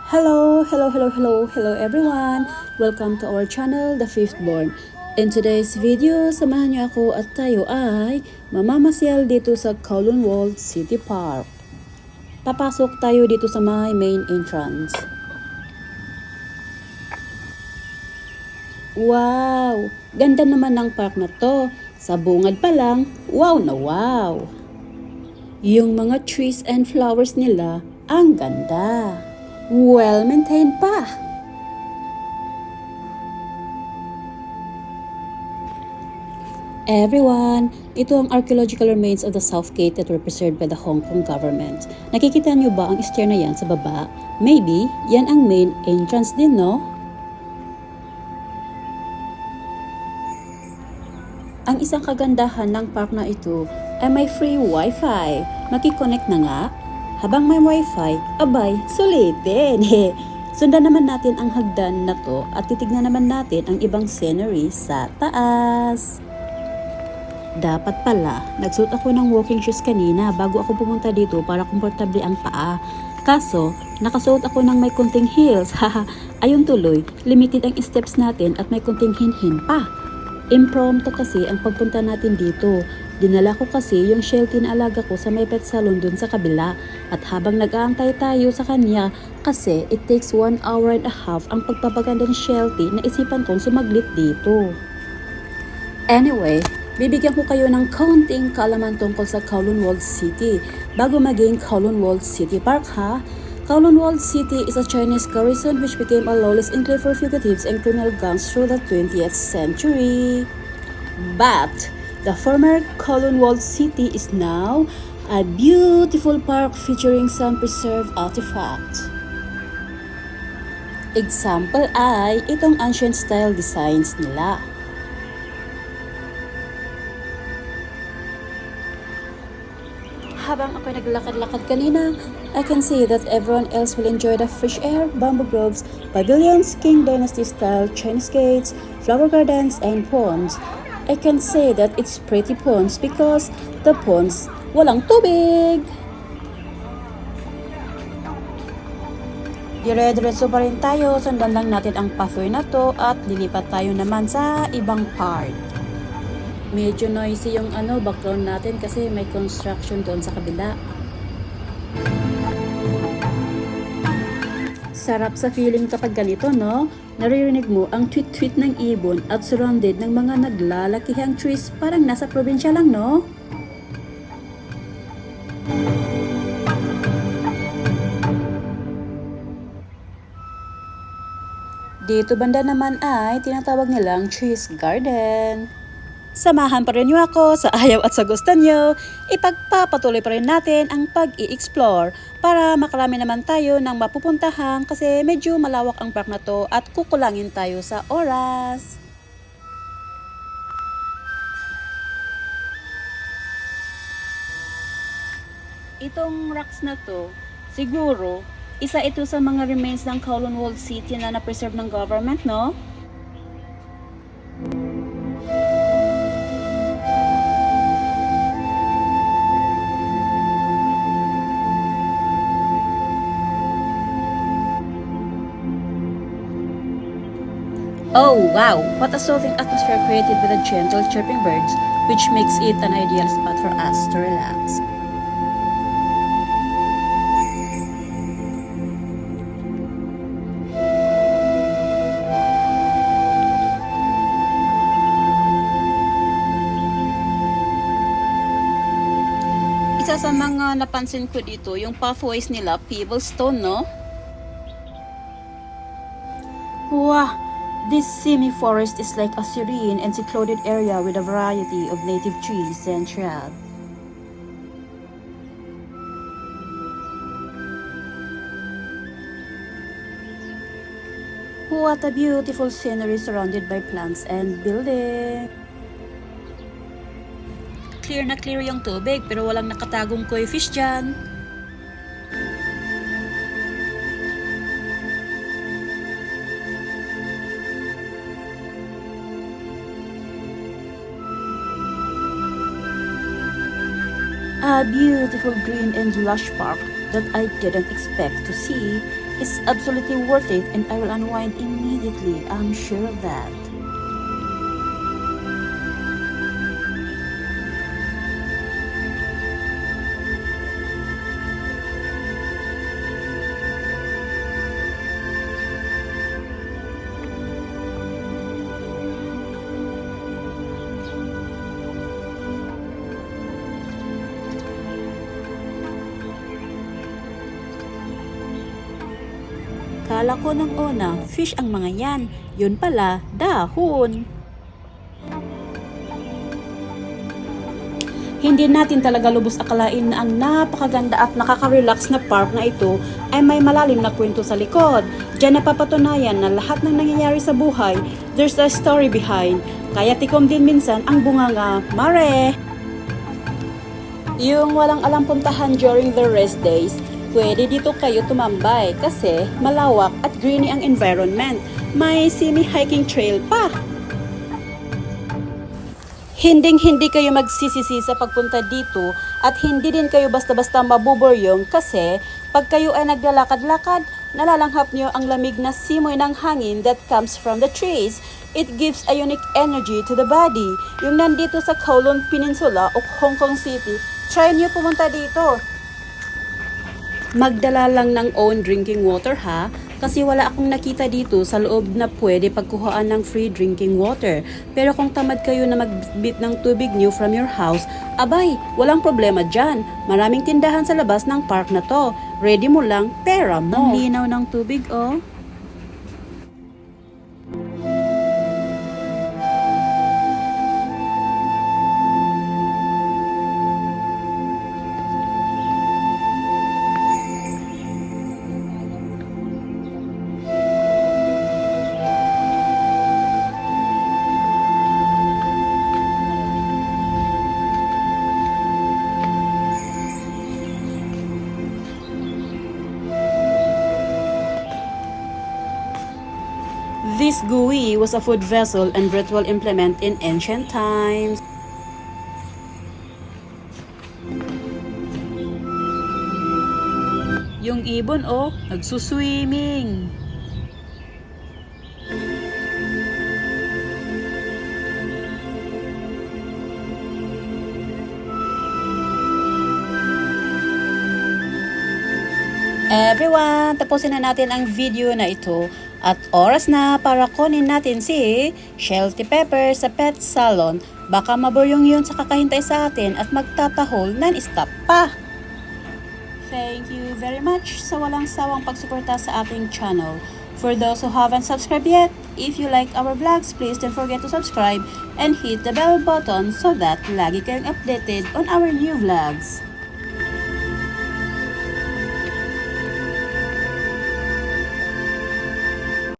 Hello everyone! Welcome to our channel, The Fifth Born. In today's video, samahan niyo ako at tayo ay mamamasyal dito sa Kowloon Walled City Park. Papasok tayo dito sa my main entrance. Wow! Ganda naman ng park na to. Sa bungad pa lang, wow na wow! Yung mga trees and flowers nila, ang ganda! Well-maintained pa! Everyone, ito ang archaeological remains of the South Gate that were preserved by the Hong Kong government. Nakikita niyo ba ang stair na yan sa baba? Maybe, yan ang main entrance din, no? Ang isang kagandahan ng park na ito ay may free wifi. Makikonnect na nga. Habang may wifi, abay, sulitin! Sundan naman natin ang hagdan na to at titignan naman natin ang ibang scenery sa taas. Dapat pala, nagsuot ako ng walking shoes kanina bago ako pumunta dito para komportable ang paa. Kaso, nakasuot ako ng may kunting heels. Ayun tuloy, limited ang steps natin at may kunting hinhin pa. Impromptu kasi ang pagpunta natin dito. Dinala ko kasi yung Sheltie na alaga ko sa may pet salon dun sa kabila. At habang nag-aantay tayo sa kanya, kasi it takes 1 hour and a half ang pagpapaganda ni Sheltie na isipan kong sumaglit dito. Anyway, bibigyan ko kayo ng kaunting kaalaman tungkol sa Kowloon Walled City bago maging Kowloon Walled City Park ha. Kowloon Walled City is a Chinese garrison which became a lawless enclave for fugitives and criminal gangs through the 20th century. But the former Kowloon Walled City is now a beautiful park featuring some preserved artifacts. Example ay itong ancient style designs nila. Habang ako'y naglakad-lakad kanina, I can see that everyone else will enjoy the fresh air, bamboo groves, pavilions, Qing Dynasty style Chinese gates, flower gardens, and ponds. I can say that it's pretty ponds because the ponds walang tubig. Dire-diretso pa rin tayo, sundan lang natin ang pathway na to at lilipat tayo naman sa ibang part. Medyo noisy yung background natin kasi may construction doon sa kabila. Sarap sa feeling kapag ganito, no? Naririnig mo ang tweet-tweet ng ibon at surrounded ng mga naglalakihang trees, parang nasa probinsya lang, no? Dito banda naman ay tinatawag nilang Trees Garden. Samahan pa rin niyo ako sa ayaw at sa gusto niyo. Ipagpapatuloy pa rin natin ang pag-i-explore para makarami naman tayo ng mapupuntahan kasi medyo malawak ang park na to at kukulangin tayo sa oras. Itong rocks na to, siguro, isa ito sa mga remains ng Kowloon Walled City na na-preserve ng government, no? Oh wow! What a soothing atmosphere created by the gentle chirping birds, which makes it an ideal spot for us to relax. Isa sa mga napansin ko dito, yung pathways nila, pebblestone, no? Wow! This semi-forest is like a serene and secluded area with a variety of native trees and shrubs. What a beautiful scenery surrounded by plants and buildings. Clear na clear yung tubig pero walang nakatagong koi fish dyan. A beautiful green and lush park that I didn't expect to see It's absolutely worth it and I will unwind immediately. I'm sure of that. Kala ko nung una, fish ang mga yan. Yun pala, dahon. Hindi natin talaga lubos akalain na ang napakaganda at nakaka-relax na park na ito ay may malalim na kwento sa likod. Diyan napapatunayan na lahat ng nangyayari sa buhay, there's a story behind. Kaya tikom din minsan ang bunganga, mare! Yung walang alam puntahan during the rest days, pwede dito kayo tumambay kasi malawak at greeny ang environment. May semi-hiking trail pa. Hinding-hindi kayo magsisisi sa pagpunta dito at hindi din kayo basta-basta mabuburyong kasi pag kayo ay naglalakad-lakad, nalalanghap niyo ang lamig na simoy ng hangin that comes from the trees. It gives a unique energy to the body. Yung nandito sa Kowloon Peninsula o Hong Kong City, try niyo pumunta dito. Magdala lang ng own drinking water ha, kasi wala akong nakita dito sa loob na pwede pagkuhaan ng free drinking water. Pero kung tamad kayo na magbit ng tubig niyo from your house, abay, walang problema dyan. Maraming tindahan sa labas ng park na to. Ready mo lang, pera mo. Ang linaw ng tubig oh. This gui was a food vessel and ritual implement in ancient times. Yung ibon oh, nagsuswimming. Everyone, tapusin na natin ang video na ito at oras na para kunin natin si Shelty Pepper sa pet salon. Baka maburyong yun sa kakahintay sa atin at magtatahol non-stop pa. Thank you very much sa walang sawang pagsuporta sa ating channel. For those who haven't subscribed yet, if you like our vlogs, please don't forget to subscribe and hit the bell button so that lagi kayong updated on our new vlogs.